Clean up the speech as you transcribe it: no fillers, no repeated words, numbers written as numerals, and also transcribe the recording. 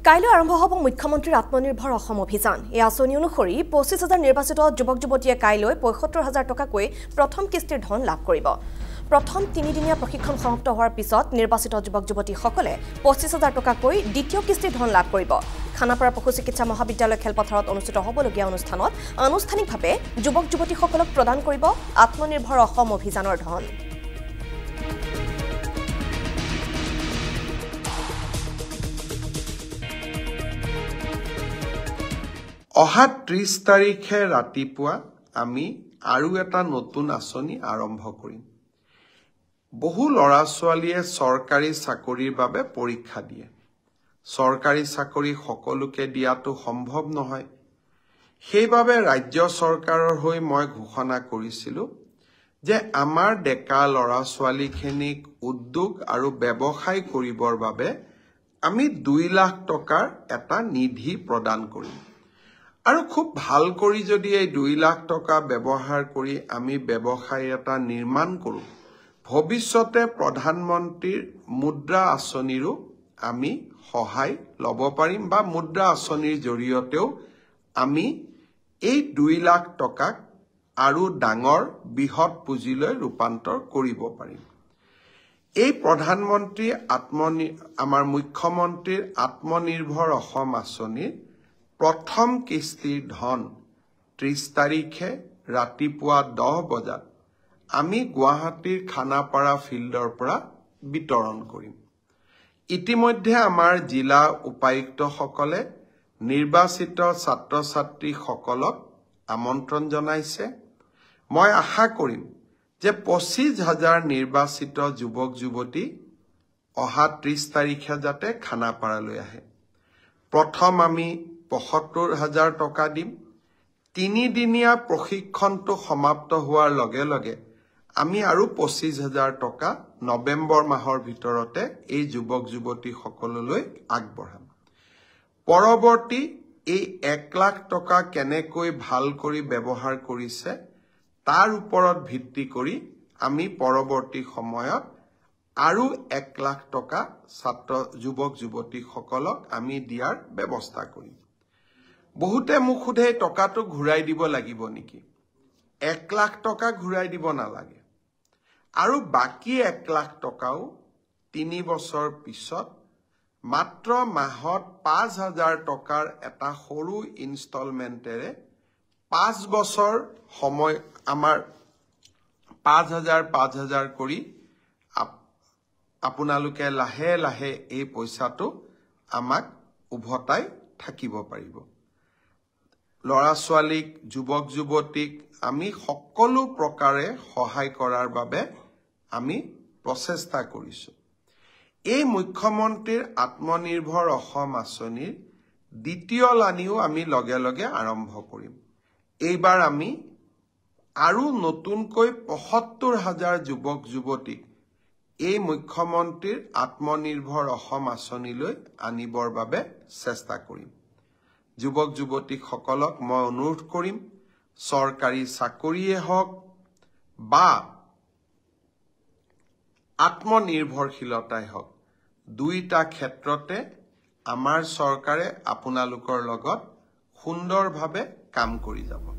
কাইলৈ আৰম্ভ হ'ব মুখ্যমন্ত্ৰীৰ আত্মনিৰ্ভৰ অসম অভিযান। এই আঁচনি অনুসৰি ২৫,০০০ নিৰ্বাচিত যুৱক-যুৱতীয়ে কাইলৈ ৭৫,০০০ টকাকৈ প্ৰথম কিস্তিৰ ধন লাভ কৰিব। প্ৰথম ৩-দিনীয়া প্ৰশিক্ষণ সমাপ্ত হোৱাৰ পিছত নিৰ্বাচিত যুৱক-যুৱতীসকলে ২৫,০০০ টকাকৈ দ্বিতীয় কিস্তিৰ ধন লাভ কৰিব। খানাপাৰা পশু চিকিৎসা মহাবিদ্যালয় খেলপথাৰত অনুষ্ঠিত হ'বলগীয়া অনুষ্ঠানত আনুষ্ঠানিকভাৱে যুৱক-যুৱতীসকলক প্ৰদান কৰিব আত্মনিৰ্ভৰ অসম অভিযানৰ ধন। অহা ৩০ তাৰিখে ৰাতিপুৱা আমি আৰু এটা নতুন আঁচনি আৰম্ভ কৰিম। বহু ল'ৰা-ছোৱালীয়ে চৰকাৰী চাকৰিৰ বাবে পৰীক্ষা দিয়ে। চৰকাৰী চাকৰি সকলোকে দিয়াটো সম্ভৱ নহয়। সেইবাবে ৰাজ্য চৰকাৰৰ হৈ মই ঘোষণা কৰিছিলোঁ যে আমাৰ ডেকা ল'ৰা-ছোৱালীখিনিক উদ্যোগ আৰু ব্যৱসায় কৰিবৰ বাবে আমি ২ লাখ টকাৰ এটা নিধি প্ৰদান কৰিম। আৰু খুব ভাল কৰি যদি এই ২ লাখ টকা ব্যৱহাৰ কৰি আমি ব্যৱসায় এটা নিৰ্মাণ কৰোঁ, ভৱিষ্যতে প্ৰধানমন্ত্ৰীৰ মুদ্ৰা আঁচনিৰো আমি সহায় ল'ব পাৰিম বা মুদ্ৰা আঁচনিৰ জৰিয়তেও আমি এই ২ লাখ টকাক আৰু ডাঙৰ বৃহৎ পুঁজিলৈ ৰূপান্তৰ কৰিব পাৰিম। এই প্ৰধানমন্ত্ৰী আমাৰ মুখ্যমন্ত্ৰীৰ আত্মনিৰ্ভৰ অসম আঁচনিৰ প্ৰথম কিস্তিৰ ধন ৩০ তাৰিখে ৰাতিপুৱা ১০ বজাত আমি গুৱাহাটীৰ খানাপাৰা ফিল্ডৰ পৰা বিতৰণ কৰিম। ইতিমধ্যে আমাৰ জিলা উপায়ুক্তসকলে নিৰ্বাচিত ছাত্ৰ-ছাত্ৰীসকলক আমন্ত্ৰণ জনাইছে। মই আশা কৰিম যে ২৫,০০০ নিৰ্বাচিত যুৱক-যুৱতী অহা ৩০ তাৰিখে যাতে খানাপাৰালৈ আহে। প্ৰথম আমি ৭৫,০০০ টকা দিম। ৩-দিনীয়া প্ৰশিক্ষণটো সমাপ্ত হোৱাৰ লগে লগে আমি আৰু ২৫,০০০ টকা নৱেম্বৰ মাহৰ ভিতৰতে এই যুৱক-যুৱতীসকললৈ আগবঢ়াম। পৰৱৰ্তী এই ১ লাখ টকা কেনেকৈ ভাল কৰি ব্যৱহাৰ কৰিছে তাৰ ওপৰত ভিত্তি কৰি আমি পৰৱৰ্তী সময়ত আৰু ১ লাখ টকা যুৱক-যুৱতীসকলক আমি দিয়াৰ ব্যৱস্থা কৰিম। বহুতে মোক সোধে টকাটো ঘূৰাই দিব লাগিব নেকি? ১ লাখ টকা ঘূৰাই দিব নালাগে। আৰু বাকী ১ লাখ টকাও ৩ বছৰ পিছত মাত্ৰ মাহত ৫,০০০ টকাৰ এটা সৰু ইনষ্টলমেণ্টেৰে ৫ বছৰ সময় আমাৰ ৫,০০০ কৰি আপোনালোকে লাহে লাহে এই পইচাটো আমাক উভতাই থাকিব পাৰিব। ল'ৰা-ছোৱালীক, যুৱক-যুৱতীক আমি সকলো প্ৰকাৰে সহায় কৰাৰ বাবে আমি প্ৰচেষ্টা কৰিছোঁ। এই মুখ্যমন্ত্ৰীৰ আত্মনিৰ্ভৰ অসম আঁচনিৰ দ্বিতীয় লানিও আমি লগে লগে আৰম্ভ কৰিম। এইবাৰ আমি আৰু নতুনকৈ ৭৫,০০০ যুৱক-যুৱতীক এই মুখ্যমন্ত্ৰীৰ আত্মনিৰ্ভৰ অসম আঁচনিলৈ আনিবৰ বাবে চেষ্টা কৰিম। যুৱক-যুৱতীসকলক মই অনুৰোধ কৰিম, চৰকাৰী চাকৰিয়ে হওক বা আত্মনিৰ্ভৰশীলতাই হওক, দুয়োটা ক্ষেত্ৰতে আমাৰ চৰকাৰে আপোনালোকৰ লগত সুন্দৰভাৱে কাম কৰি যাব।